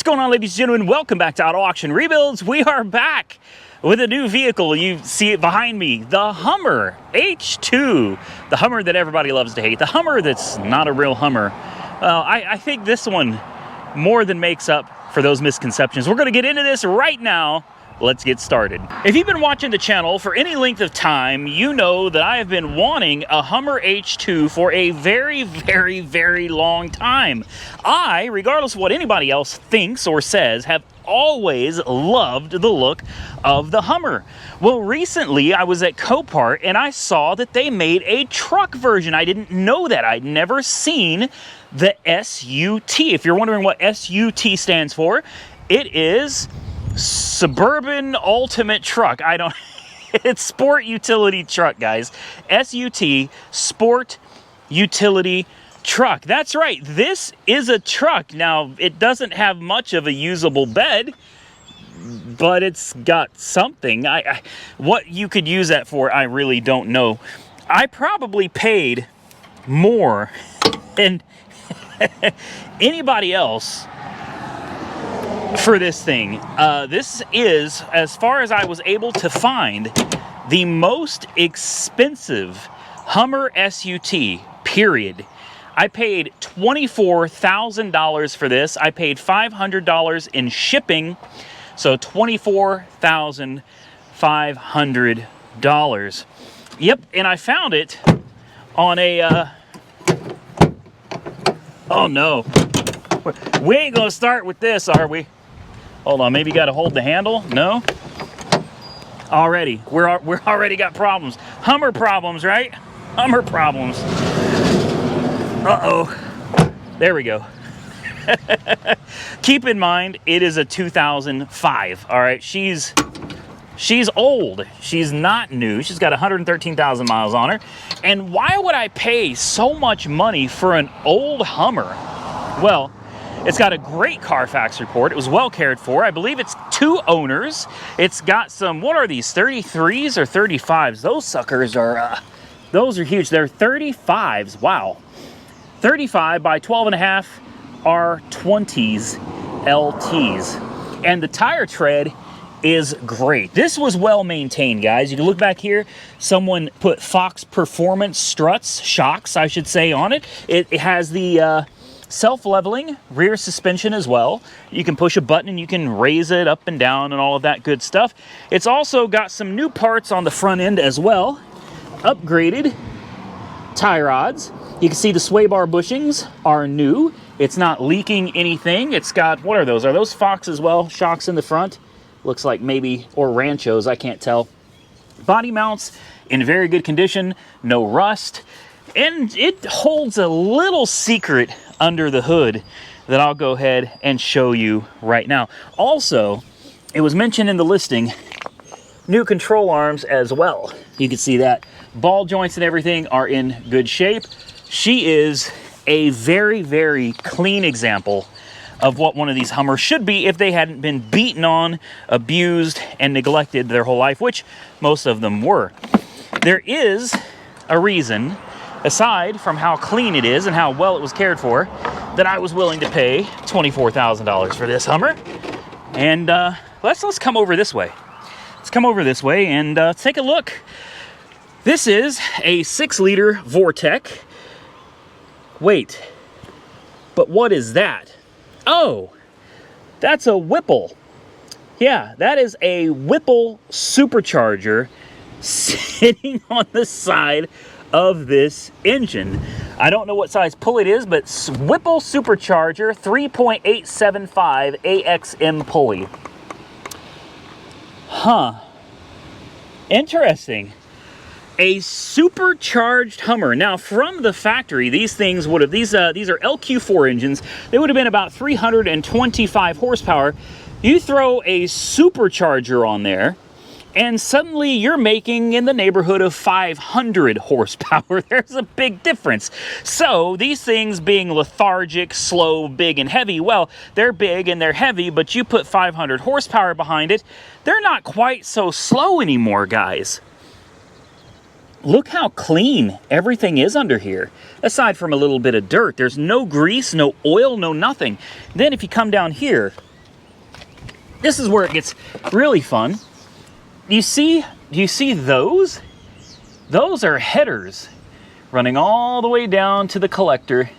going on, ladies and gentlemen? Welcome back to Auto Auction Rebuilds. We are back with a new vehicle. You see it behind me, the Hummer H2, the Hummer that everybody loves to hate, the Hummer that's not a real Hummer. Well, I think this one more than makes up for those misconceptions. We're going to get into this right now. Let's get started. If you've been watching the channel for any length of time, you know that I have been wanting a Hummer H2 for a very long time. I, regardless of what anybody else thinks or says, have always loved the look of the Hummer. Well, recently I was at Copart and I saw that they made a truck version. I didn't know that. I'd never seen the SUT. If you're wondering what SUT stands for, it is Suburban Ultimate Truck. It's Sport Utility Truck, guys. SUT, Sport Utility Truck. That's right, this is a truck. Now, it doesn't have much of a usable bed, but it's got something. What you could use that for, I really don't know. I probably paid more than anybody else for this thing. This is, as far as I was able to find, the most expensive Hummer SUT, period. I paid $24,000 for this. I paid $500 in shipping, so $24,500. Yep, and I found it on a, oh no. We ain't gonna start with this, are we? Hold on, maybe you gotta hold the handle? No? Already, we're already got problems. Hummer problems, right? Hummer problems. Uh-oh. There we go. Keep in mind, it is a 2005, all right? She's old. She's not new. She's got 113,000 miles on her. And why would I pay so much money for an old Hummer? Well, it's got a great Carfax report. It was well cared for. I believe it's 2 owners. It's got some, what are these, 33s or 35s? Those suckers are, those are huge. They're 35s, wow. 35 by 12.5 are 20s LTs. And the tire tread is great. This was well maintained, guys. You can look back here. Someone put Fox Performance struts, shocks, I should say, on it. It has the self-leveling rear suspension as well. You can push a button and you can raise it up and down and all of that good stuff. It's also got some new parts on the front end as well. Upgraded tie rods. You can see the sway bar bushings are new. It's not leaking anything. It's got, what are those? Are those Fox as well? Shocks in the front. Looks like maybe, or Ranchos, I can't tell. Body mounts in very good condition, no rust. And it holds a little secret under the hood that I'll go ahead and show you right now. Also, it was mentioned in the listing, new control arms as well. You can see that. Ball joints and everything are in good shape. She is a very clean example of what one of these Hummers should be if they hadn't been beaten on, abused, and neglected their whole life, which most of them were. There is a reason, aside from how clean it is and how well it was cared for, that I was willing to pay $24,000 for this Hummer. And let's come over this way. Let's come over this way and take a look. This is a 6-liter Vortec. Wait, but what is that? Oh, that's a Whipple. Yeah, that is a Whipple Supercharger sitting on the side of this engine. I don't know what size pulley it is, but Whipple Supercharger 3.875 AXM pulley. Huh. Interesting. A supercharged Hummer. Now, from the factory, these things would have, these are LQ4 engines. They would have been about 325 horsepower. You throw a supercharger on there, and suddenly you're making in the neighborhood of 500 horsepower. There's a big difference. So these things being lethargic, slow, big, and heavy, well, they're big and they're heavy, but you put 500 horsepower behind it, they're not quite so slow anymore, guys. Look how clean everything is under here. Aside from a little bit of dirt, there's no grease, no oil, no nothing. Then if you come down here, this is where it gets really fun. Do you see those? Those are headers running all the way down to the collector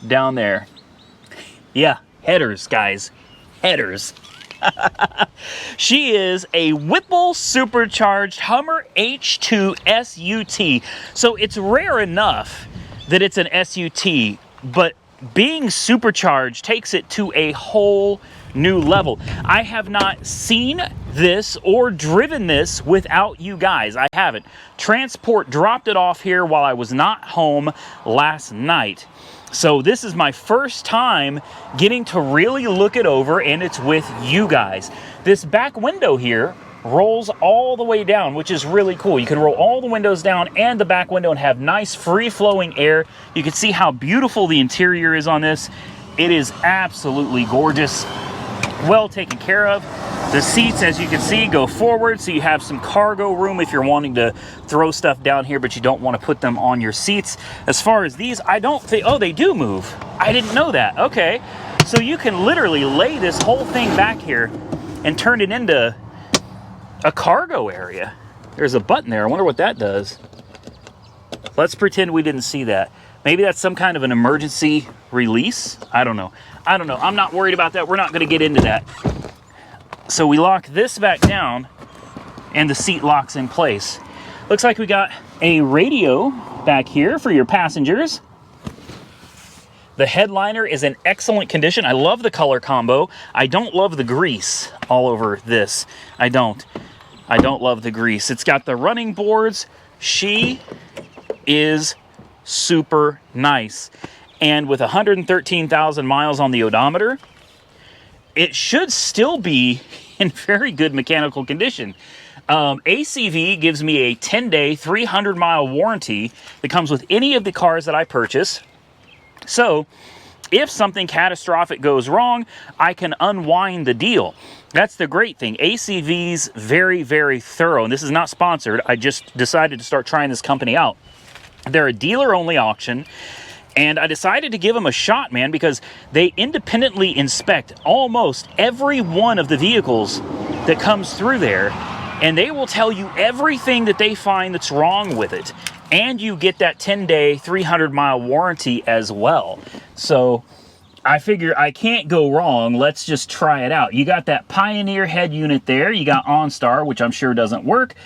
down there. Yeah, headers, guys. Headers. She is a Whipple Supercharged Hummer H2 SUT. So it's rare enough that it's an SUT, but being supercharged takes it to a whole new level. I have not seen this or driven this without you guys. I haven't. Transport dropped it off here while I was not home last night. So this is my first time getting to really look it over, and it's with you guys. This back window here rolls all the way down, which is really cool. You can roll all the windows down and the back window and have nice free-flowing air. You can see how beautiful the interior is on this. It is absolutely gorgeous. Well taken care of. The seats, as you can see, go forward, so you have some cargo room if you're wanting to throw stuff down here, but you don't want to put them on your seats. As far as these, I don't think, oh, they do move. I didn't know that. Okay, so you can literally lay this whole thing back here and turn it into a cargo area. There's a button there. I wonder what that does. Let's pretend we didn't see that. Maybe that's some kind of an emergency release. I don't know. I don't know. I'm not worried about that. We're not going to get into that. So we lock this back down and the seat locks in place. Looks like we got a radio back here for your passengers. The headliner is in excellent condition. I love the color combo. I don't love the grease all over this. I don't love the grease. It's got the running boards. She is super nice. And with 113,000 miles on the odometer, it should still be in very good mechanical condition. ACV gives me a 10-day, 300-mile warranty that comes with any of the cars that I purchase. So if something catastrophic goes wrong, I can unwind the deal. That's the great thing. ACV's very, very thorough. And this is not sponsored. I just decided to start trying this company out. They're a dealer-only auction. And I decided to give them a shot, man, because they independently inspect almost every one of the vehicles that comes through there. And they will tell you everything that they find that's wrong with it. And you get that 10-day, 300-mile warranty as well. So I figure I can't go wrong. Let's just try it out. You got that Pioneer head unit there. You got OnStar, which I'm sure doesn't work.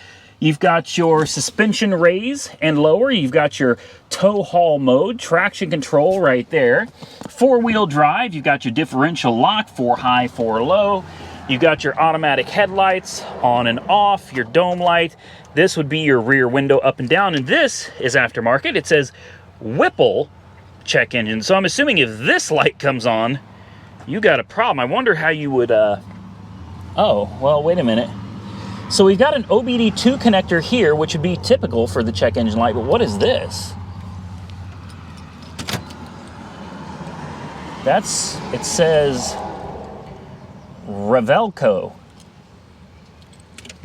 You've got your suspension raise and lower. You've got your tow haul mode, traction control right there. Four-wheel drive. You've got your differential lock, 4 high, 4 low. You've got your automatic headlights on and off, your dome light. This would be your rear window up and down. And this is aftermarket. It says Whipple check engine. So I'm assuming if this light comes on, you got a problem. I wonder how you would, oh, well, wait a minute. So we've got an OBD2 connector here, which would be typical for the check engine light, but what is this? It says Revelco.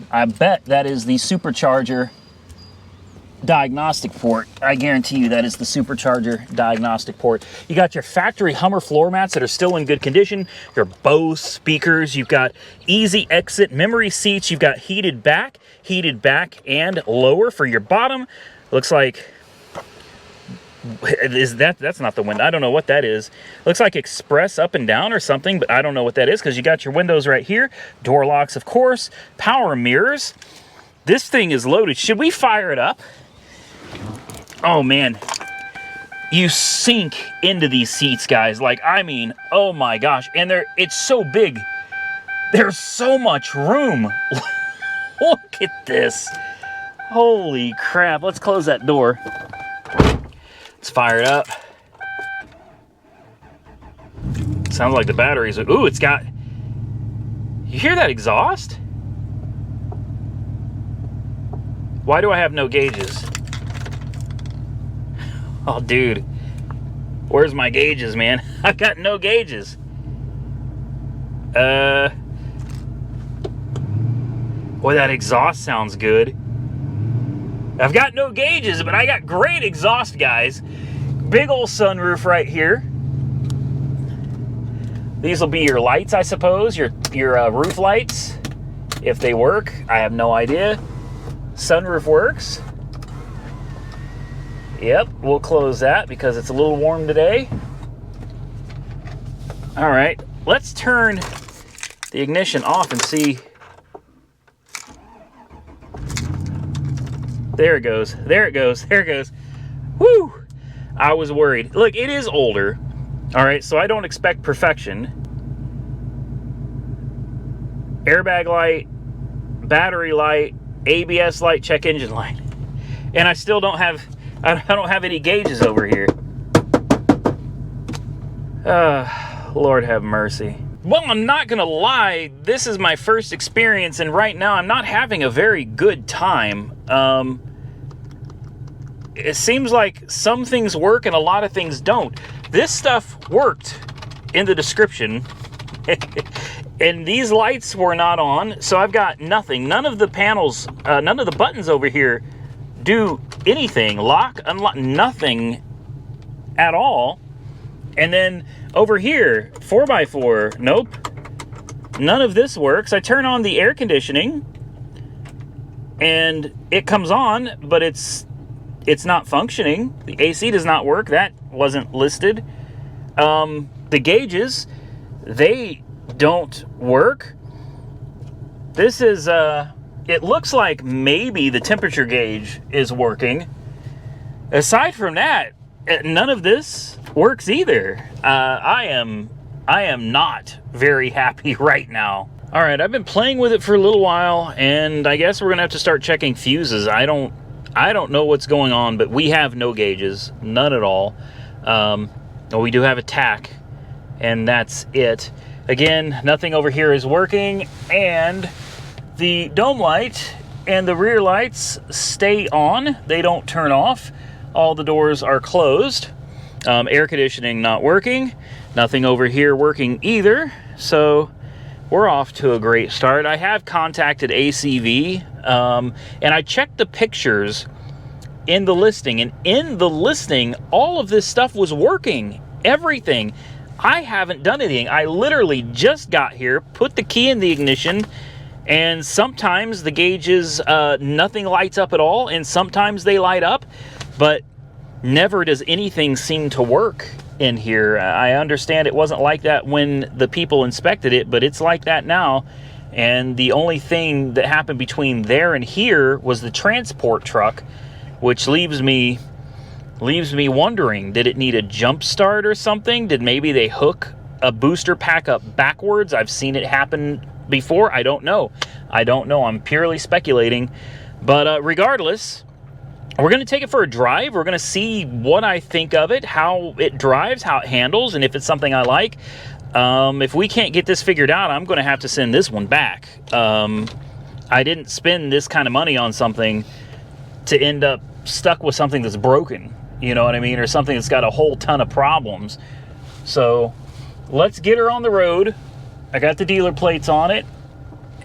I bet that is the Supercharger diagnostic port. I guarantee you that is the Supercharger diagnostic port. You got your factory Hummer floor mats that are still in good condition, your Bose speakers, you've got easy exit memory seats, you've got heated back and lower for your bottom. Looks like, that's not the window. I don't know what that is. Looks like express up and down or something, but I don't know what that is because you got your windows right here, door locks, of course, power mirrors. This thing is loaded. Should we fire it up? Oh man, you sink into these seats, guys. Like, I mean, oh my gosh. And it's so big. There's so much room. Look at this. Holy crap. Let's close that door. Let's fire it up. Sounds like the batteries are, ooh, it's got, you hear that exhaust? Why do I have no gauges? Oh, dude. Where's my gauges, man? I got no gauges. Boy, that exhaust sounds good. I've got no gauges, but I got great exhaust, guys. Big old sunroof right here. These will be your lights, I suppose, your roof lights, if they work. I have no idea. Sunroof works. Yep, we'll close that because it's a little warm today. All right, let's turn the ignition off and see. There it goes, there it goes, there it goes. Woo! I was worried. Look, it is older. All right, so I don't expect perfection. Airbag light, battery light, ABS light, check engine light. And I still don't have, I don't have any gauges over here. Lord have mercy. Well, I'm not gonna lie, this is my first experience, and right now I'm not having a very good time. It seems like some things work and a lot of things don't. This stuff worked in the description, and these lights were not on, so I've got nothing. None of the panels, none of the buttons over here do anything. Lock, unlock, nothing at all. And then over here, 4x4, nope. None of this works. I turn on the air conditioning and it comes on, but it's not functioning. The AC does not work. That wasn't listed. The gauges, they don't work. This is, it looks like maybe the temperature gauge is working. Aside from that, none of this works either. I am not very happy right now. All right, I've been playing with it for a little while, and I guess we're gonna have to start checking fuses. I don't know what's going on, but we have no gauges, none at all. We do have a tach, and that's it. Again, nothing over here is working, and the dome light and the rear lights stay on. They don't turn off. All the doors are closed. Air conditioning not working. Nothing over here working either. So we're off to a great start. I have contacted ACV, and I checked the pictures in the listing. And in the listing, all of this stuff was working. Everything. I haven't done anything. I literally just got here, put the key in the ignition, and sometimes the gauges, nothing lights up at all, and sometimes they light up, but never does anything seem to work in here. I understand it wasn't like that when the people inspected it, but it's like that now. And the only thing that happened between there and here was the transport truck, which leaves me wondering, did it need a jump start or something? Did maybe they hook a booster pack up backwards? I've seen it happen before. I don't know. I'm purely speculating. But regardless, we're going to take it for a drive. We're going to see what I think of it, how it drives, how it handles, and if it's something I like. If we can't get this figured out, I'm going to have to send this one back. I didn't spend this kind of money on something to end up stuck with something that's broken, you know what I mean, or something that's got a whole ton of problems. So let's get her on the road. I got the dealer plates on it,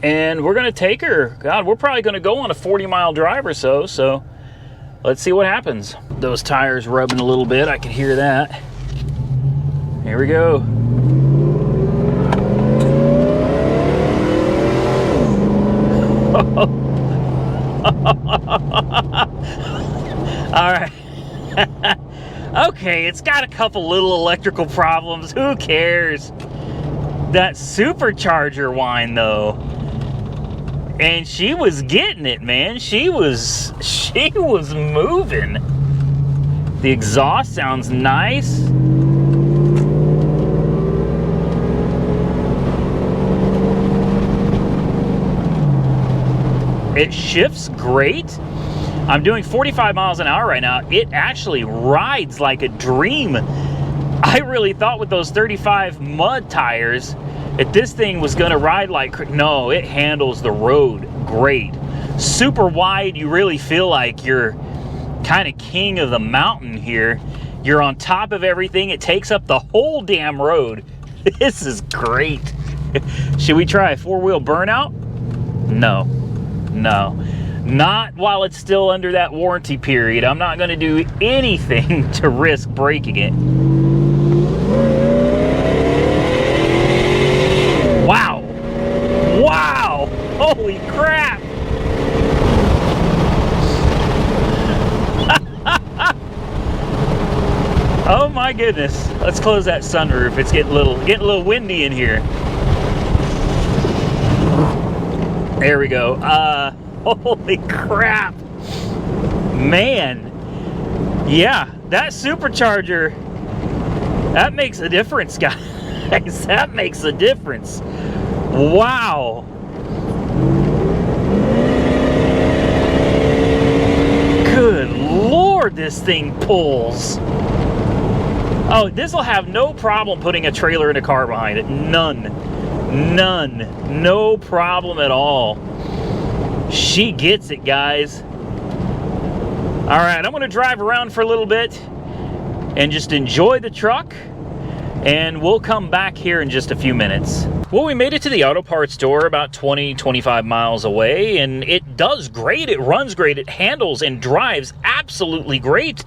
and we're going to take her. God, we're probably going to go on a 40-mile drive or so, so let's see what happens. Those tires rubbing a little bit. I can hear that. Here we go. All right. Okay, it's got a couple little electrical problems. Who cares? That Supercharger whine, though. And she was getting it, man. She was moving. The exhaust sounds nice. It shifts great. I'm doing 45 miles an hour right now. It actually rides like a dream. I really thought with those 35 mud tires that this thing was gonna ride like, no, it handles the road great. Super wide, you really feel like you're kind of king of the mountain here. You're on top of everything. It takes up the whole damn road. This is great. Should we try a four-wheel burnout? No, not while it's still under that warranty period. I'm not gonna do anything to risk breaking it. Holy crap! Oh my goodness. Let's close that sunroof. It's getting a little windy in here. There we go. Holy crap. Man. Yeah, that supercharger, that makes a difference, guys. That makes a difference. Wow. Good Lord, this thing pulls. Oh, this will have no problem putting a trailer and a car behind it. None. No problem at all. She gets it, guys. All right, I'm going to drive around for a little bit and just enjoy the truck, and we'll come back here in just a few minutes. Well, we made it to the auto parts store about 20-25 miles away, and it does great. It runs great. It handles and drives absolutely great.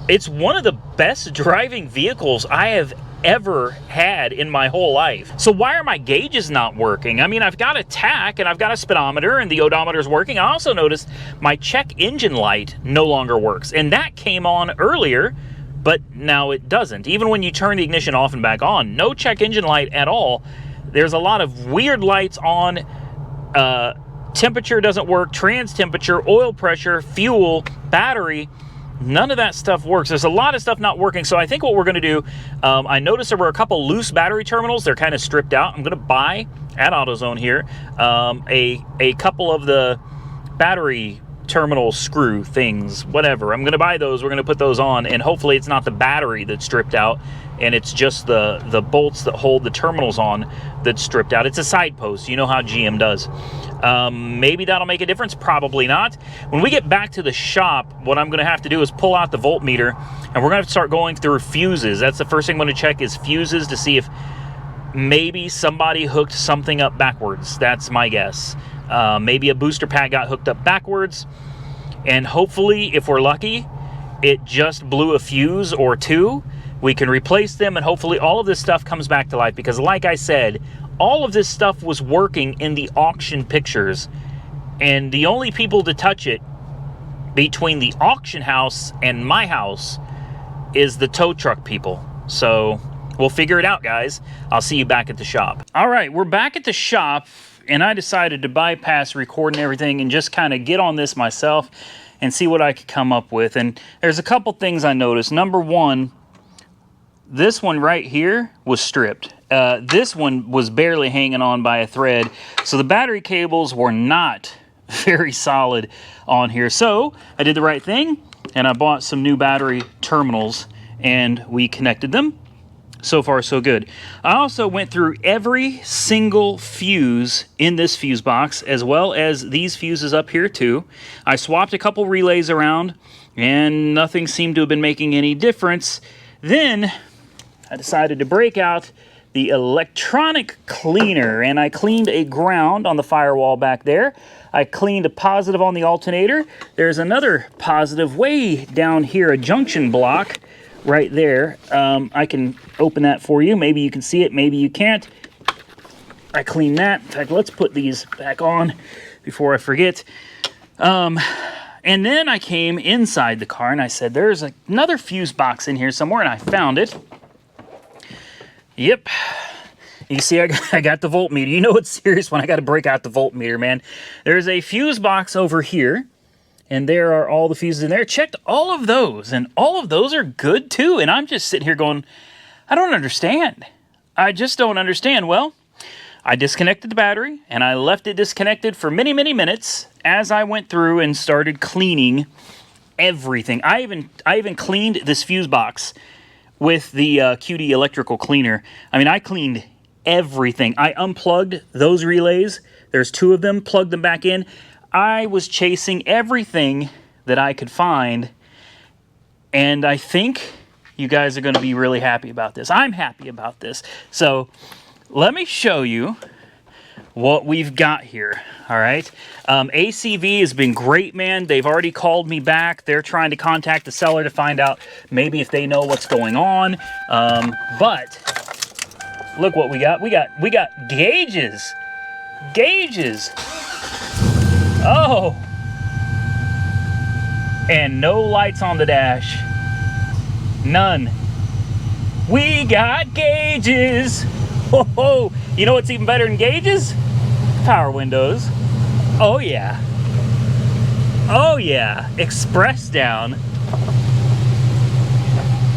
It's one of the best driving vehicles I have ever had in my whole life. So why are my gauges not working? I mean, I've got a tach and I've got a speedometer and the odometer is working. I also noticed my check engine light no longer works, and that came on earlier, but now it doesn't. Even when you turn the ignition off and back on, no check engine light at all. There's a lot of weird lights on. Temperature doesn't work, trans temperature, oil pressure, fuel, battery. None of that stuff works. There's a lot of stuff not working. So I think what we're going to do, I noticed there were a couple loose battery terminals. They're kind of stripped out. I'm going to buy at AutoZone here a couple of the battery terminal screw things, whatever. I'm going to buy those. We're going to put those on, and hopefully it's not the battery that's stripped out, and it's just the bolts that hold the terminals on that's stripped out. It's a side post. You know how GM does. Maybe that'll make a difference. Probably not. When we get back to the shop, what I'm going to have to do is pull out the voltmeter, and we're going to have to start going through fuses. That's the first thing I'm going to check is fuses to see if maybe somebody hooked something up backwards. That's my guess. Maybe a booster pad got hooked up backwards, and hopefully, if we're lucky, it just blew a fuse or two. We can replace them, and hopefully all of this stuff comes back to life, because like I said, all of this stuff was working in the auction pictures, and the only people to touch it between the auction house and my house is the tow truck people. So we'll figure it out, guys. I'll see you back at the shop. All right, we're back at the shop, and I decided to bypass recording everything and just kind of get on this myself and see what I could come up with. And there's a couple things I noticed. Number one, this one right here was stripped. This one was barely hanging on by a thread, so the battery cables were not very solid on here. So I did the right thing, and I bought some new battery terminals, and we connected them. So far, so good. I also went through every single fuse in this fuse box, as well as these fuses up here too. I swapped a couple relays around, and nothing seemed to have been making any difference. Then I decided to break out the electronic cleaner, and I cleaned a ground on the firewall back there. I cleaned a positive on the alternator. There's another positive way down here, a junction block right there. I can open that for you. Maybe you can see it, maybe you can't. I cleaned that. In fact, let's put these back on before I forget. And then I came inside the car and I said, there's another fuse box in here somewhere, and I found it. Yep. You see, I got the voltmeter. You know it's serious when I got to break out the voltmeter, man. There's a fuse box over here, and there are all the fuses in there. Checked all of those, and all of those are good too. And I'm just sitting here going, I don't understand. I just don't understand. Well, I disconnected the battery, and I left it disconnected for many, many minutes as I went through and started cleaning everything. I even cleaned this fuse box with the QD electrical cleaner. I mean, I cleaned everything. I unplugged those relays. There's two of them, plugged them back in. I was chasing everything that I could find, and I think you guys are going to be really happy about this. I'm happy about this. So let me show you what we've got here. All right. ACV has been great, man. They've already called me back. They're trying to contact the seller to find out maybe if they know what's going on. But look what we got. We got gauges. Gauges. Oh! And no lights on the dash. None. We got gauges! Ho ho! You know what's even better than gauges? Power windows. Oh yeah. Oh yeah. Express down.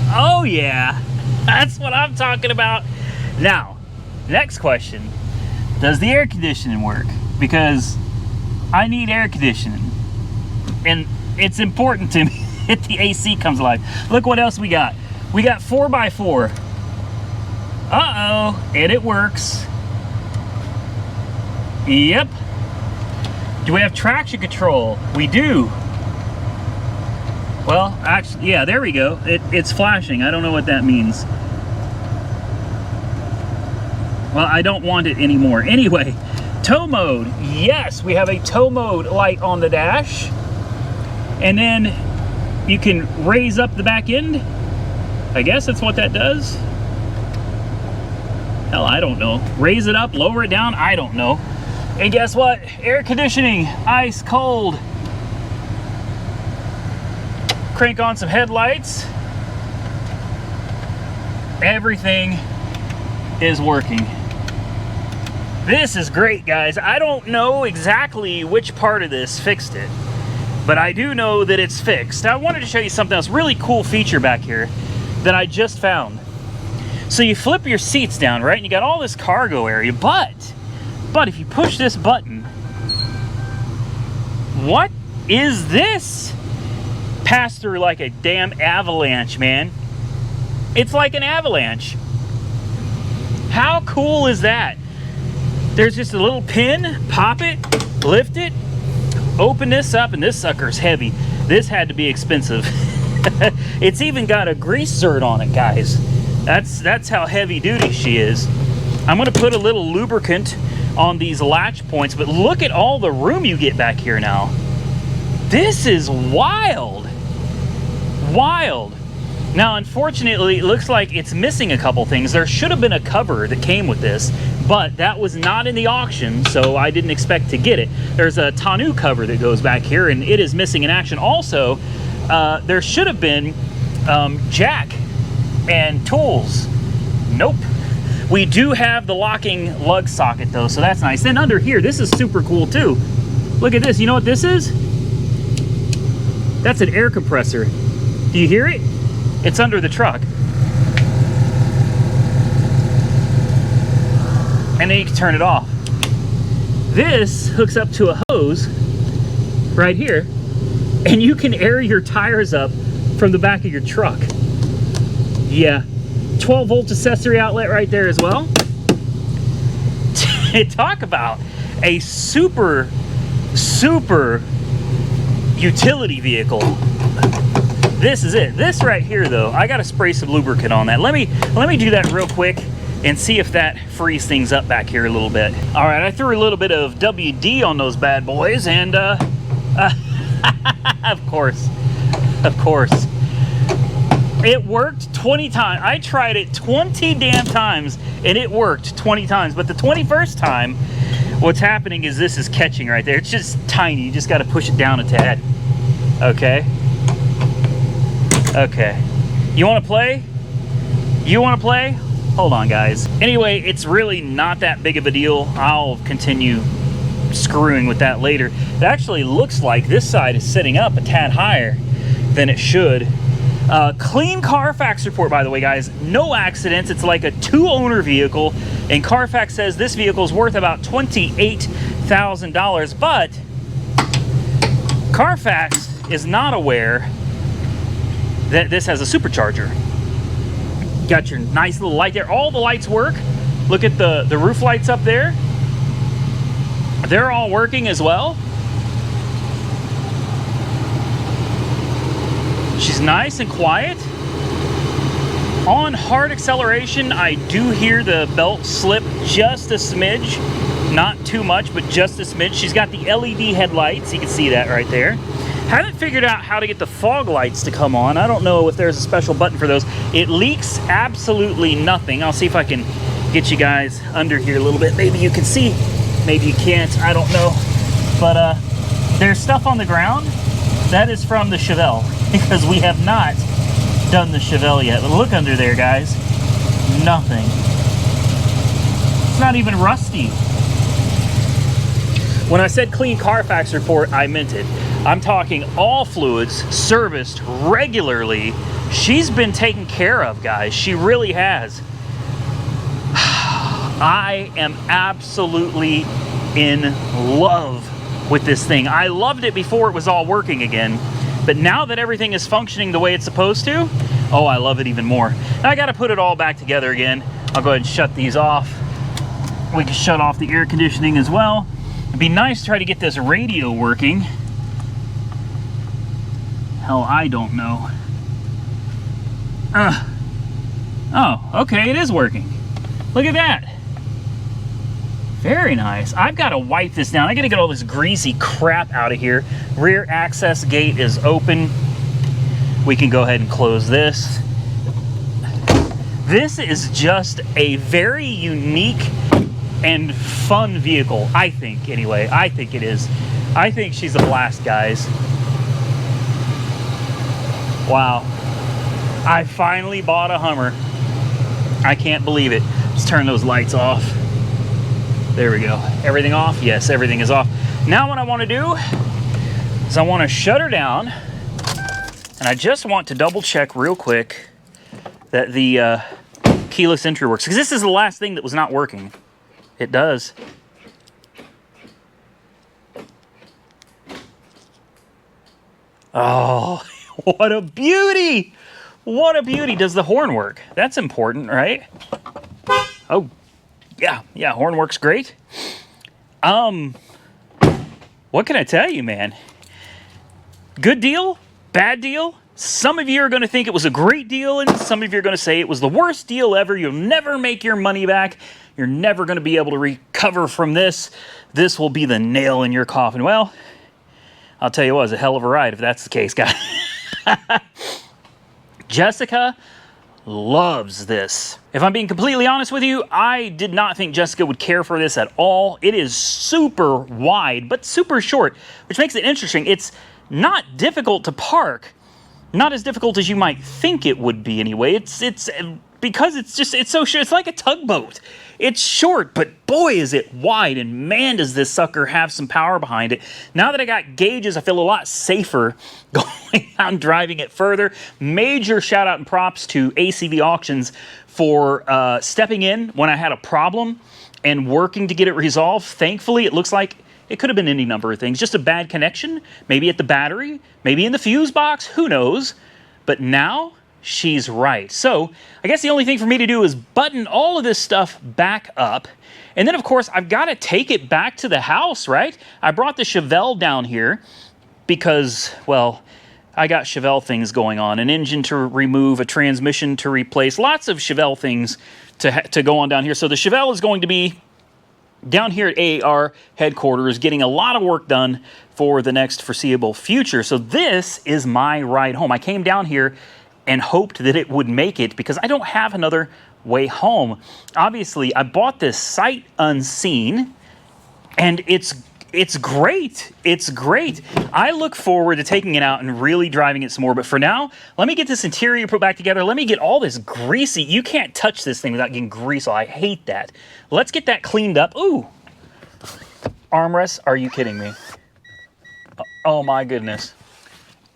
Oh yeah. That's what I'm talking about. Now, next question. Does the air conditioning work? Because I need air conditioning. And it's important to me if the AC comes alive. Look what else we got. We got 4x4. Uh-oh. And it works. Yep. Do we have traction control? We do. Well, actually, yeah, there we go. It's flashing. I don't know what that means. Well, I don't want it anymore. Anyway, tow mode. Yes, we have a tow mode light on the dash. And then you can raise up the back end. I guess that's what that does. Hell, I don't know. Raise it up, lower it down, I don't know. And guess what? Air conditioning, ice cold. Crank on some headlights. Everything is working. This is great, guys. I don't know exactly which part of this fixed it, but I do know that it's fixed. Now, I wanted to show you something else, really cool feature back here that I just found. So you flip your seats down, right? And you got all this cargo area, but if you push this button, what is this? Pass through like a damn avalanche, man. It's like an avalanche. How cool is that? There's just a little pin, pop it, lift it, open this up, and this sucker's heavy. This had to be expensive. It's even got a grease zert on it, guys. That's how heavy duty she is. I'm gonna put a little lubricant on these latch points, but look at all the room you get back here now. This is wild. Wild. Now, unfortunately, it looks like it's missing a couple things. There should have been a cover that came with this, but that was not in the auction, so I didn't expect to get it. There's a tonneau cover that goes back here, and it is missing in action. Also, there should have been jack and tools. Nope. We do have the locking lug socket though, so that's nice. Then under here, this is super cool too. Look at this. You know what this is? That's an air compressor. Do you hear it? It's under the truck. And then you can turn it off. This hooks up to a hose right here, and you can air your tires up from the back of your truck. Yeah, 12-volt accessory outlet right there as well. Talk about a super utility vehicle. This is it. This right here though, I gotta spray some lubricant on that. Let me do that real quick and see if that frees things up back here a little bit. All right, I threw a little bit of WD on those bad boys, and of course, it worked 20 times. I tried it 20 damn times, and it worked 20 times. But the 21st time, what's happening is this is catching right there. It's just tiny. You just got to push it down a tad. Okay. Okay. You want to play? You want to play? Hold on, guys. Anyway, it's really not that big of a deal. I'll continue screwing with that later. It actually looks like this side is sitting up a tad higher than it should. Clean Carfax report, by the way, guys. No accidents. It's like a 2-owner vehicle, and Carfax says this vehicle is worth about $28,000, but Carfax is not aware that this has a supercharger. Got your nice little light there. All the lights work. Look at the roof lights up there. They're all working as well. She's nice and quiet. On hard acceleration, I do hear the belt slip just a smidge. Not too much, but just a smidge. She's got the LED headlights. You can see that right there. Haven't figured out how to get the fog lights to come on. I don't know if there's a special button for those. It leaks absolutely nothing. I'll see if I can get you guys under here a little bit. Maybe you can see, maybe you can't. I don't know. But there's stuff on the ground. That is from the Chevelle, because we have not done the Chevelle yet. But look under there, guys. Nothing. It's not even rusty. When I said clean Carfax report, I meant it. I'm talking all fluids, serviced regularly. She's been taken care of, guys. She really has. I am absolutely in love with this thing. I loved it before it was all working again, but now that everything is functioning the way it's supposed to, oh, I love it even more. Now I got to put it all back together again. I'll go ahead and shut these off. We can shut off the air conditioning as well. It'd be nice to try to get this radio working. Hell, I don't know. Oh, okay, it is working. Look at that. Very nice. I've got to wipe this down. I got to get all this greasy crap out of here. Rear access gate is open. We can go ahead and close this. This is just a very unique and fun vehicle, I think, anyway. I think it is. I think she's a blast, guys. Wow. I finally bought a Hummer. I can't believe it. Let's turn those lights off. There we go. Everything off? Yes, everything is off. Now what I want to do is I want to shut her down, and I just want to double check real quick that the keyless entry works, because this is the last thing that was not working. It does. Oh, what a beauty! What a beauty. Does the horn work? That's important, right? Oh, yeah, horn works great. What can I tell you, man? Good deal, bad deal. Some of you are going to think it was a great deal, and some of you are going to say it was the worst deal ever. You'll never make your money back. You're never going to be able to recover from this. This will be the nail in your coffin. Well, I'll tell you what, it was a hell of a ride if that's the case, guys. Jessica loves this. If I'm being completely honest with you, I did not think Jessica would care for this at all. It is super wide, but super short, which makes it interesting. It's not difficult to park. Not as difficult as you might think it would be anyway. It's because it's so short. It's like a tugboat. It's short, but boy, is it wide, and man, does this sucker have some power behind it. Now that I got gauges, I feel a lot safer going out and driving it further. Major shout out and props to ACV Auctions for stepping in when I had a problem and working to get it resolved. Thankfully, it looks like it could have been any number of things. Just a bad connection, maybe at the battery, maybe in the fuse box, who knows? But now she's right. So I guess the only thing for me to do is button all of this stuff back up. And then, of course, I've got to take it back to the house, right? I brought the Chevelle down here because, well, I got Chevelle things going on. An engine to remove, a transmission to replace, lots of Chevelle things to go on down here. So the Chevelle is going to be down here at AAR headquarters, getting a lot of work done for the next foreseeable future. So this is my ride home. I came down here and hoped that it would make it because I don't have another way home. Obviously, I bought this sight unseen, and it's great. It's great. I look forward to taking it out and really driving it some more. But for now, let me get this interior put back together. Let me get all this greasy. You can't touch this thing without getting grease. I hate that. Let's get that cleaned up. Ooh. Armrests? Are you kidding me? Oh my goodness.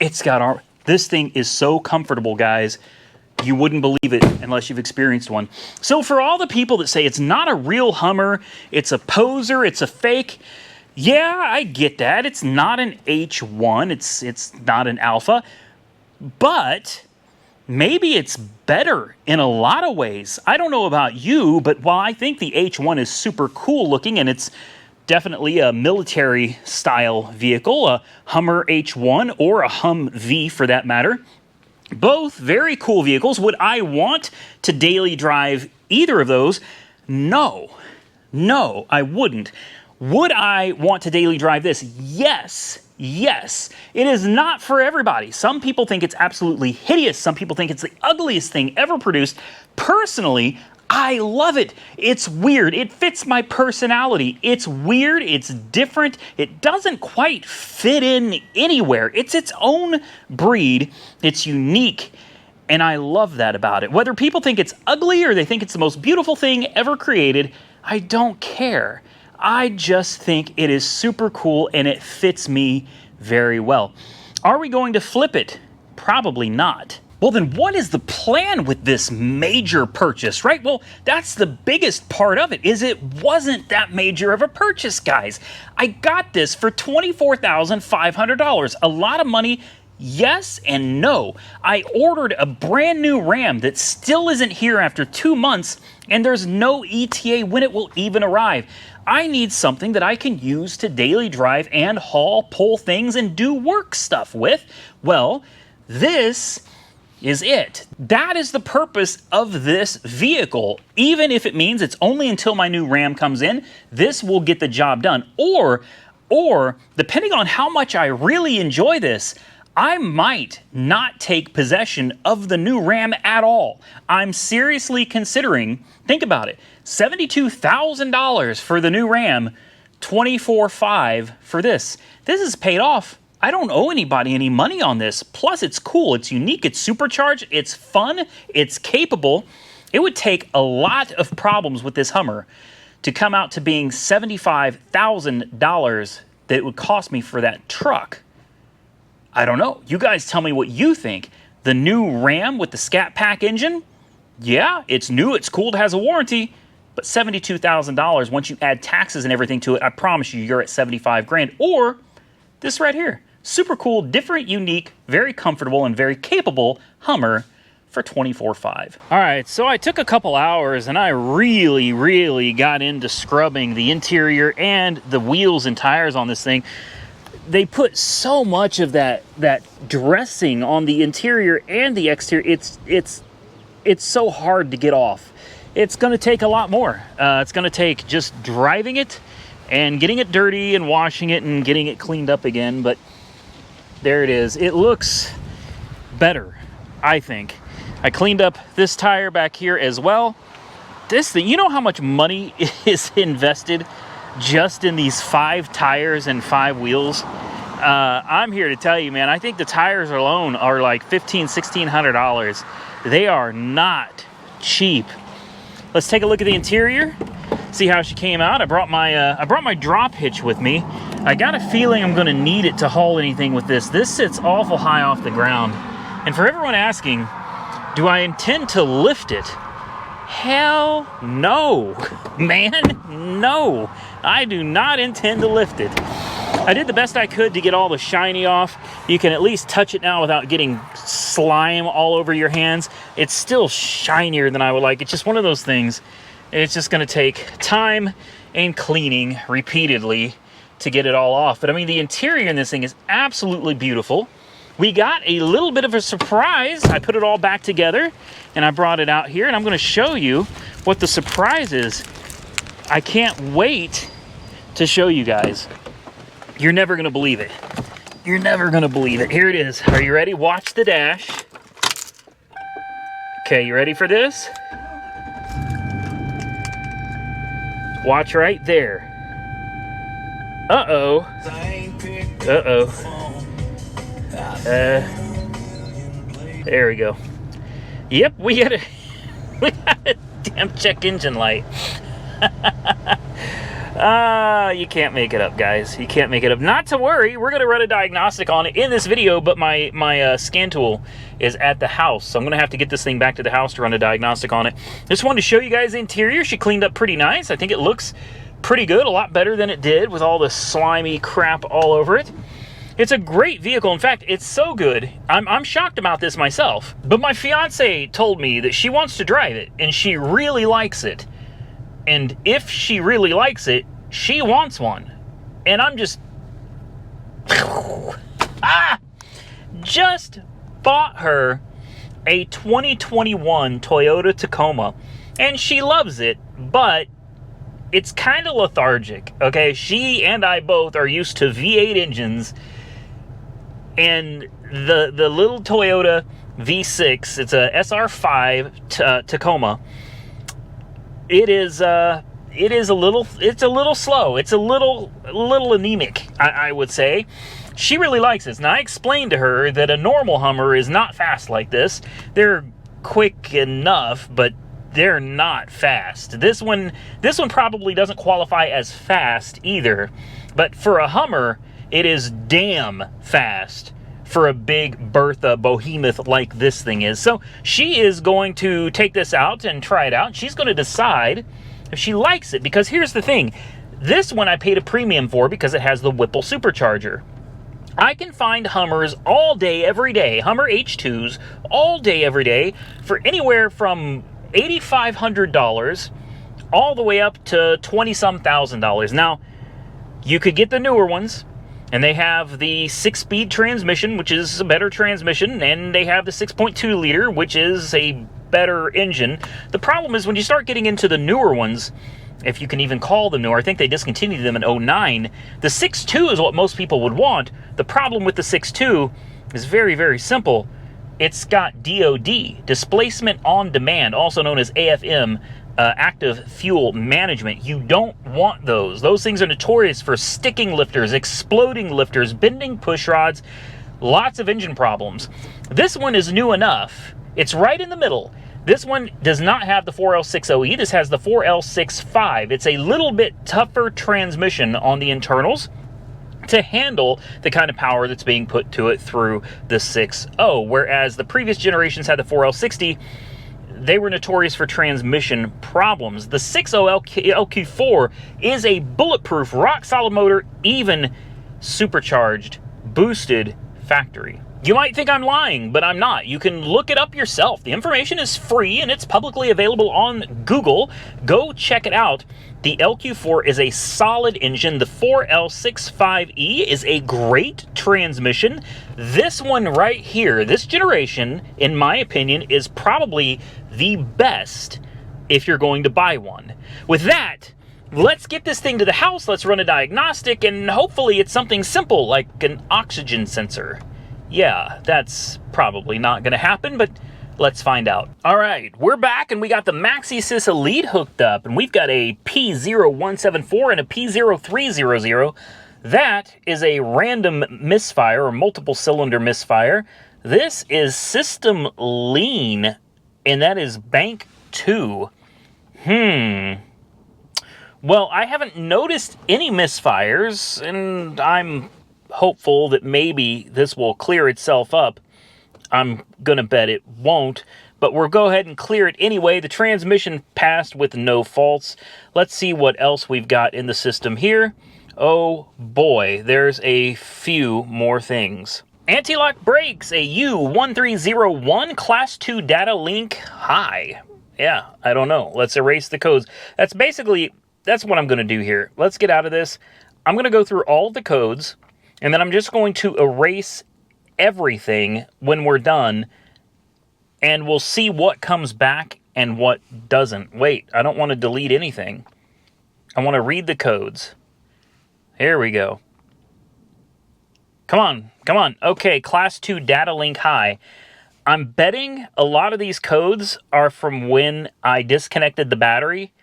It's got arm. This thing is so comfortable, guys. You wouldn't believe it unless you've experienced one. So for all the people that say it's not a real Hummer, it's a poser, it's a fake, yeah, I get that. It's not an H1. It's not an Alpha. But maybe it's better in a lot of ways. I don't know about you, but while I think the H1 is super cool looking, and it's definitely a military style vehicle, a Hummer H1 or a Humvee for that matter, both very cool vehicles. Would I want to daily drive either of those? No, I wouldn't. Would I want to daily drive this? Yes. It is not for everybody. Some people think it's absolutely hideous. Some people think it's the ugliest thing ever produced. Personally, I love it. It's weird. It fits my personality. It's weird. It's different. It doesn't quite fit in anywhere. It's its own breed. It's unique. And I love that about it. Whether people think it's ugly or they think it's the most beautiful thing ever created, I don't care. I just think it is super cool and it fits me very well. Are we going to flip it? Probably not. Well, then what is the plan with this major purchase, right? Well, that's the biggest part of it, is it wasn't that major of a purchase, guys. I got this for $24,500. A lot of money, yes and no. I ordered a brand new Ram that still isn't here after 2 months, and there's no ETA when it will even arrive. I need something that I can use to daily drive and haul, pull things, and do work stuff with. Well, this is it. That is the purpose of this vehicle. Even if it means it's only until my new Ram comes in, this will get the job done. Or depending on how much I really enjoy this, I might not take possession of the new Ram at all. I'm seriously considering, think about it, $72,000 for the new Ram, $24,500 for this. This is paid off. I don't owe anybody any money on this. Plus, it's cool, it's unique, it's supercharged, it's fun, it's capable. It would take a lot of problems with this Hummer to come out to being $75,000 that it would cost me for that truck. I don't know. You guys tell me what you think. The new Ram with the Scat Pack engine? Yeah, it's new, it's cool, it has a warranty, but $72,000, once you add taxes and everything to it, I promise you, you're at 75 grand. Or this right here. Super cool, different, unique, very comfortable, and very capable Hummer for $24,500. All right, so I took a couple hours and I really got into scrubbing the interior and the wheels and tires on this thing. They put so much of that dressing on the interior and the exterior. It's so hard to get off. It's going to take a lot more. It's going to take just driving it and getting it dirty and washing it and getting it cleaned up again. But there it is. It looks better, I think. I cleaned up this tire back here as well. This thing, you know how much money is invested just in these 5 tires and 5 wheels? I'm here to tell you, man, I think the tires alone are like $1,500, $1,600. They are not cheap. Let's take a look at the interior, see how she came out. I brought my drop hitch with me. I got a feeling I'm gonna need it to haul anything with this. This sits awful high off the ground. And for everyone asking, do I intend to lift it? Hell no, man, no. I do not intend to lift it. I did the best I could to get all the shiny off. You can at least touch it now without getting slime all over your hands. It's still shinier than I would like. It's just one of those things. It's just gonna take time and cleaning repeatedly to get it all off. But I mean, the interior in this thing is absolutely beautiful. We got a little bit of a surprise. I put it all back together and I brought it out here and I'm gonna show you what the surprise is. I can't wait to show you guys. You're never gonna believe it. You're never gonna believe it. Here it is. Are you ready? Watch the dash. Okay, you ready for this? Watch right there. Uh-oh. Uh-oh. There we go. Yep, we got a damn check engine light. You can't make it up, guys. You can't make it up. Not to worry, we're gonna run a diagnostic on it in this video, but my scan tool is at the house, so I'm gonna have to get this thing back to the house to run a diagnostic on it. Just wanted to show you guys the interior. She cleaned up pretty nice. I think it looks pretty good, a lot better than it did with all the slimy crap all over it. It's a great vehicle. In fact, it's so good, I'm shocked about this myself, but my fiance told me that she wants to drive it and she really likes it. And if she really likes it, she wants one. And I'm just just bought her a 2021 Toyota Tacoma and she loves it, but it's kind of lethargic, okay? She and I both are used to V8 engines, and the little Toyota V6, it's a SR5 Tacoma, it is a little slow. It's a little anemic, I would say. She really likes this. Now, I explained to her that a normal Hummer is not fast like this. They're quick enough, but they're not fast. This one probably doesn't qualify as fast either. But for a Hummer, it is damn fast for a big Bertha behemoth like this thing is. So she is going to take this out and try it out. She's going to decide if she likes it, because here's the thing. This one I paid a premium for because it has the Whipple Supercharger. I can find Hummers all day, every day, Hummer H2s, all day, every day, for anywhere from $8,500 all the way up to $20-some thousand. Now, you could get the newer ones, and they have the 6-speed transmission, which is a better transmission, and they have the 6.2 liter, which is a better engine. The problem is when you start getting into the newer ones, if you can even call them newer, I think they discontinued them in 09. The 6.2 is what most people would want. The problem with the 6.2 is very, very simple. It's got DOD, Displacement on Demand, also known as AFM, Active Fuel Management. You don't want those. Those things are notorious for sticking lifters, exploding lifters, bending push rods, lots of engine problems. This one is new enough. It's right in the middle. This one does not have the 4L60E. This has the 4L65. It's a little bit tougher transmission on the internals to handle the kind of power that's being put to it through the 6.0. Whereas the previous generations had the 4L60, they were notorious for transmission problems. The 6.0 LQ4 is a bulletproof, rock-solid motor, even supercharged, boosted factory. You might think I'm lying, but I'm not. You can look it up yourself. The information is free, and it's publicly available on Google. Go check it out. The LQ4 is a solid engine. The 4L65E is a great transmission. This one right here, this generation, in my opinion, is probably the best if you're going to buy one. With that, let's get this thing to the house. Let's run a diagnostic, and hopefully it's something simple like an oxygen sensor. Yeah, that's probably not going to happen, but let's find out. All right, we're back, and we got the MaxiSys Elite hooked up, and we've got a P0174 and a P0300. That is a random misfire or multiple cylinder misfire. This is system lean, and that is bank 2. Well, I haven't noticed any misfires, and I'm hopeful that maybe this will clear itself up. I'm gonna bet it won't, but we'll go ahead and clear it anyway. The transmission passed with no faults. Let's see what else we've got in the system here. Oh boy, there's a few more things. Anti-lock brakes, a U1301 Class 2 data link high. Yeah, I don't know. Let's erase the codes. That's what I'm gonna do here. Let's get out of this. I'm gonna go through all of the codes, and then I'm just going to erase everything when we're done, and we'll see what comes back and what doesn't. Wait, I don't want to delete anything. I want to read the codes. Here we go. Come on, come on. Okay, Class 2 data link high. I'm betting a lot of these codes are from when I disconnected the battery,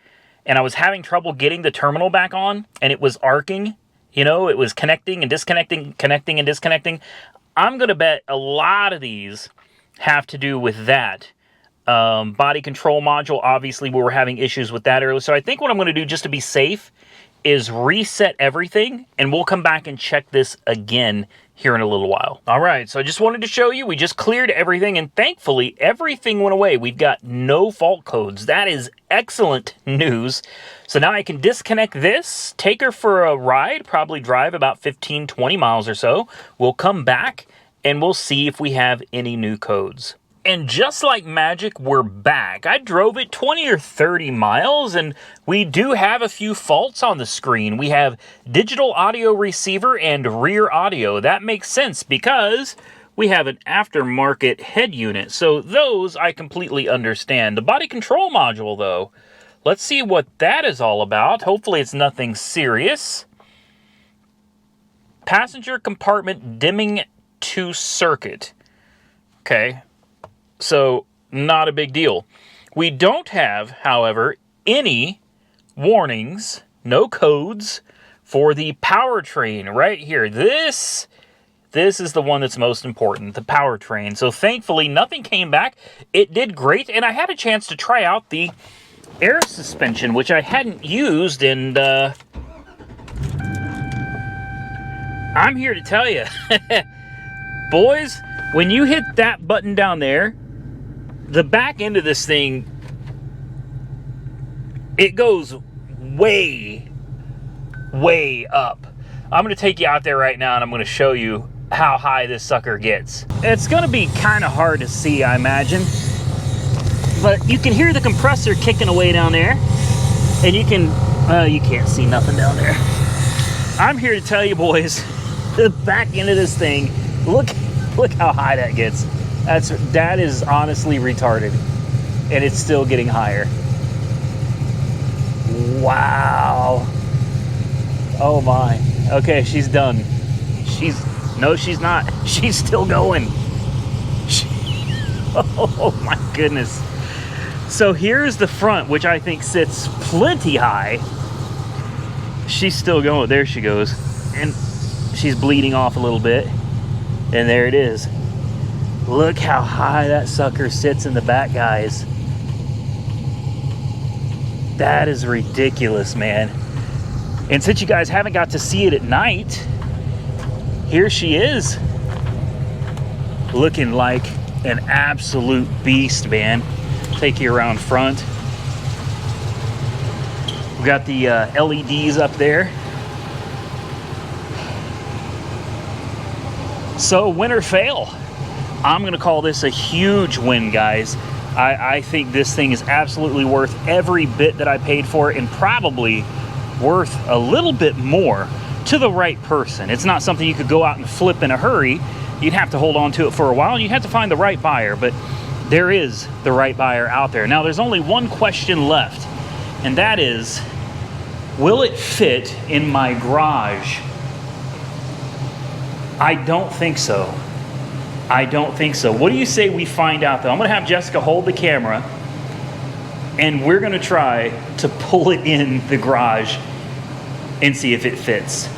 and I was having trouble getting the terminal back on, and it was arcing. You know, it was connecting and disconnecting, connecting and disconnecting. I'm going to bet a lot of these have to do with that. Body control module, obviously, we were having issues with that earlier. So I think what I'm going to do, just to be safe, is reset everything, and we'll come back and check this again here in a little while. All right, so I just wanted to show you, we just cleared everything, and thankfully, everything went away. We've got no fault codes. That is excellent news. So now I can disconnect this, take her for a ride, probably drive about 15, 20 miles or so. We'll come back, and we'll see if we have any new codes. And just like magic, we're back. I drove it 20 or 30 miles, and we do have a few faults on the screen. We have digital audio receiver and rear audio. That makes sense because we have an aftermarket head unit. So those I completely understand. The body control module, though, let's see what that is all about. Hopefully it's nothing serious. Passenger compartment dimming to circuit. Okay. So, not a big deal. We don't have, however, any warnings, no codes for the powertrain right here. This is the one that's most important, the powertrain. So thankfully, nothing came back. It did great, and I had a chance to try out the air suspension, which I hadn't used, and I'm here to tell you, boys, when you hit that button down there, the back end of this thing, it goes way, way up. I'm going to take you out there right now, and I'm going to show you how high this sucker gets. It's going to be kind of hard to see, I imagine, but you can hear the compressor kicking away down there, and you can't see nothing down there. I'm here to tell you, boys, the back end of this thing, look how high that gets. That is honestly retarded, and it's still getting higher. Wow. Oh my. Okay, she's done. No, she's not. She's still going. Oh my goodness. So here's the front, which I think sits plenty high. She's still going. There she goes. And she's bleeding off a little bit. And there it is. Look how high that sucker sits in the back, guys. That is ridiculous, man. And since you guys haven't got to see it at night, here she is, looking like an absolute beast, man. Take you around front. We got the LEDs up there. So win or fail, I'm gonna call this a huge win, guys. I think this thing is absolutely worth every bit that I paid for it, and probably worth a little bit more to the right person. It's not something you could go out and flip in a hurry. You'd have to hold on to it for a while, and you'd have to find the right buyer, but there is the right buyer out there. Now, there's only one question left, and that is, will it fit in my garage? I don't think so. I don't think so. What do you say we find out, though? I'm going to have Jessica hold the camera, and we're going to try to pull it in the garage and see if it fits.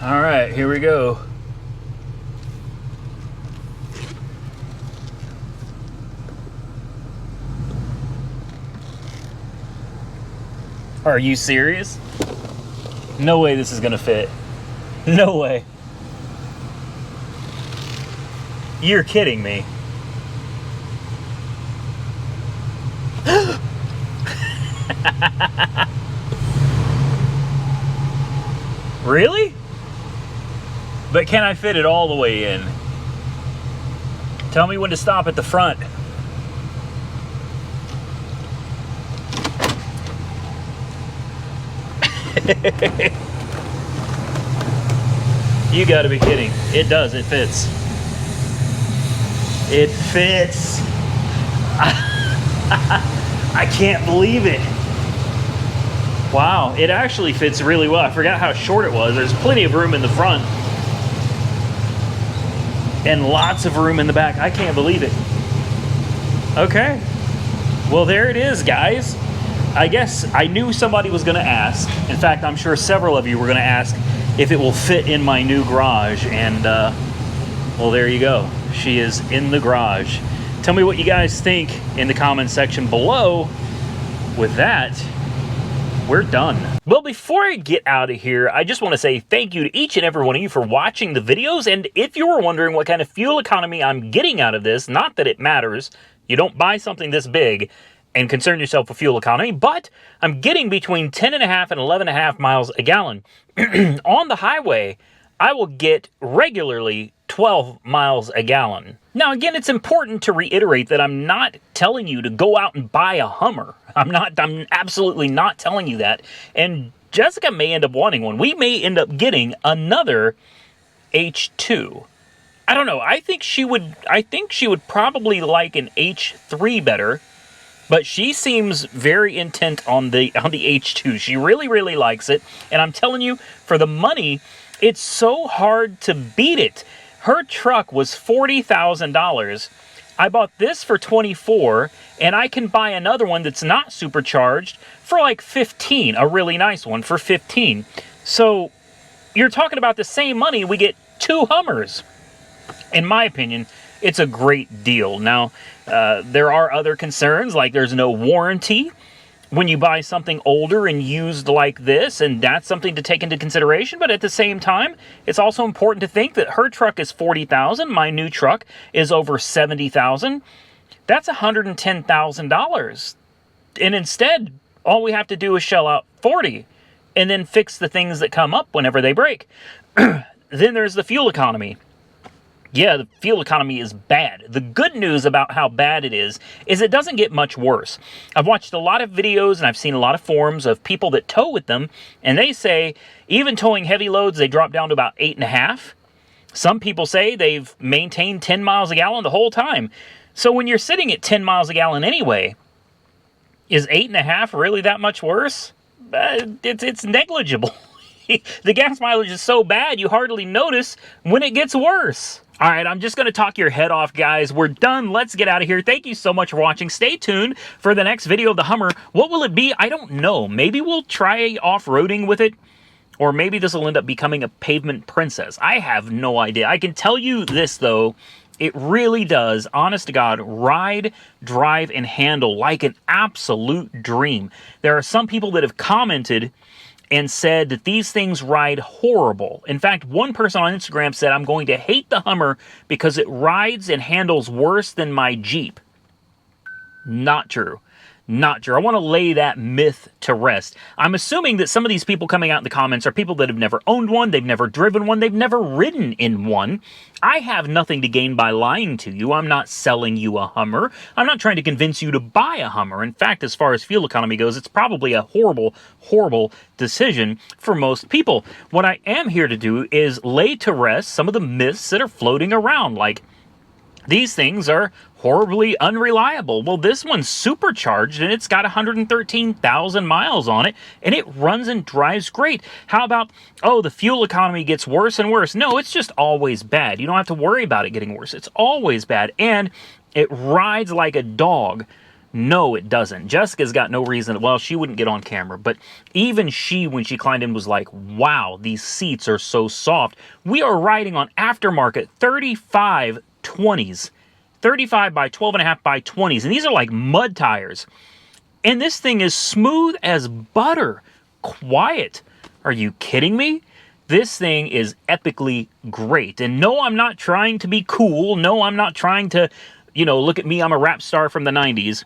All right, here we go. Are you serious? No way this is gonna fit. No way. You're kidding me. Really? But can I fit it all the way in? Tell me when to stop at the front. You gotta be kidding. It does, it fits. It fits. I can't believe it. Wow, it actually fits really well. I forgot how short it was. There's plenty of room in the front and lots of room in the back. I can't believe it. Okay, well, there it is, guys. I guess I knew somebody was gonna ask. In fact, I'm sure several of you were gonna ask if it will fit in my new garage, and well, there you go. She is in the garage. Tell me what you guys think in the comment section below. With that, we're done. Well, before I get out of here, I just want to say thank you to each and every one of you for watching the videos. And if you were wondering what kind of fuel economy I'm getting out of this, not that it matters, you don't buy something this big and concern yourself with fuel economy, but I'm getting between 10.5 and 11.5 miles a gallon. On the highway, I will get regularly 12 miles a gallon. Now, again, it's important to reiterate that I'm not telling you to go out and buy a Hummer. I'm absolutely not telling you that. And Jessica may end up wanting one. We may end up getting another H2. I don't know. I think she would probably like an H3 better. But she seems very intent on the H2. She really, really likes it. And I'm telling you, for the money It's so hard to beat it. Her truck was $40,000. I bought this for $24,000, and I can buy another one that's not supercharged for like $15,000, a really nice one for $15,000. So you're talking about the same money, we get 2 Hummers. In my opinion, it's a great deal. Now, there are other concerns, like there's no warranty when you buy something older and used like this, and that's something to take into consideration. But at the same time, it's also important to think that her truck is $40,000, my new truck is over $70,000. That's $110,000. And instead, all we have to do is shell out $40,000 and then fix the things that come up whenever they break. Then there's the fuel economy. Yeah, the fuel economy is bad. The good news about how bad it is it doesn't get much worse. I've watched a lot of videos and I've seen a lot of forums of people that tow with them, and they say even towing heavy loads, they drop down to about 8.5. Some people say they've maintained 10 miles a gallon the whole time. So when you're sitting at 10 miles a gallon anyway, is 8.5 really that much worse? It's negligible. The gas mileage is so bad you hardly notice when it gets worse. All right, I'm just going to talk your head off, guys. We're done. Let's get out of here. Thank you so much for watching. Stay tuned for the next video of the Hummer. What will it be? I don't know. Maybe we'll try off-roading with it, or maybe this will end up becoming a pavement princess. I have no idea. I can tell you this, though. It really does, honest to God, ride, drive, and handle like an absolute dream. There are some people that have commented and said that these things ride horrible. In fact, one person on Instagram said, I'm going to hate the Hummer because it rides and handles worse than my Jeep. Not true. Not true. I want to lay that myth to rest. I'm assuming that some of these people coming out in the comments are people that have never owned one, they've never driven one, they've never ridden in one. I have nothing to gain by lying to you. I'm not selling you a Hummer. I'm not trying to convince you to buy a Hummer. In fact, as far as fuel economy goes, it's probably a horrible, horrible decision for most people. What I am here to do is lay to rest some of the myths that are floating around, like these things are horribly unreliable. Well, this one's supercharged and it's got 113,000 miles on it and it runs and drives great. How about, oh, the fuel economy gets worse and worse? No, it's just always bad. You don't have to worry about it getting worse. It's always bad. And it rides like a dog. No, it doesn't. Jessica's got no reason. Well, she wouldn't get on camera, but even she, when she climbed in, was like, wow, these seats are so soft. We are riding on aftermarket 35 20s. 35 by 12.5 by 20s. And these are like mud tires. And this thing is smooth as butter. Quiet. Are you kidding me? This thing is epically great. And no, I'm not trying to be cool. No, I'm not trying to, look at me, I'm a rap star from the 90s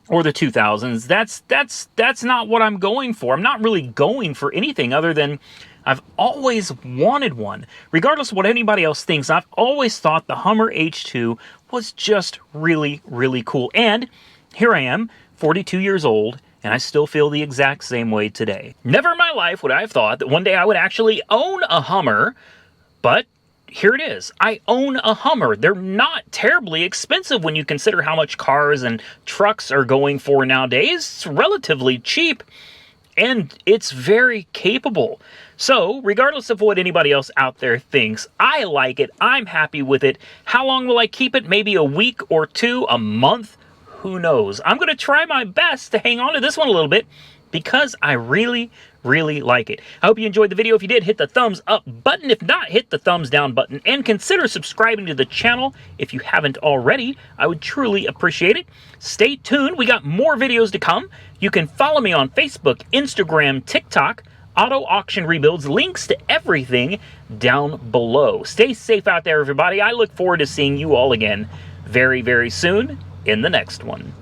or the 2000s. That's not what I'm going for. I'm not really going for anything other than I've always wanted one. Regardless of what anybody else thinks, I've always thought the Hummer H2 was just really, really cool. And here I am, 42 years old, and I still feel the exact same way today. Never in my life would I have thought that one day I would actually own a Hummer, but here it is. I own a Hummer. They're not terribly expensive when you consider how much cars and trucks are going for nowadays. It's relatively cheap, and it's very capable. So, regardless of what anybody else out there thinks, I like it. I'm happy with it. How long will I keep it? Maybe a week or two, a month? Who knows? I'm going to try my best to hang on to this one a little bit because I really, really like it. I hope you enjoyed the video. If you did, hit the thumbs up button. If not, hit the thumbs down button. And consider subscribing to the channel if you haven't already. I would truly appreciate it. Stay tuned. We got more videos to come. You can follow me on Facebook, Instagram, TikTok, Auto Auction Rebuilds, links to everything down below. Stay safe out there, everybody. I look forward to seeing you all again very, very soon in the next one.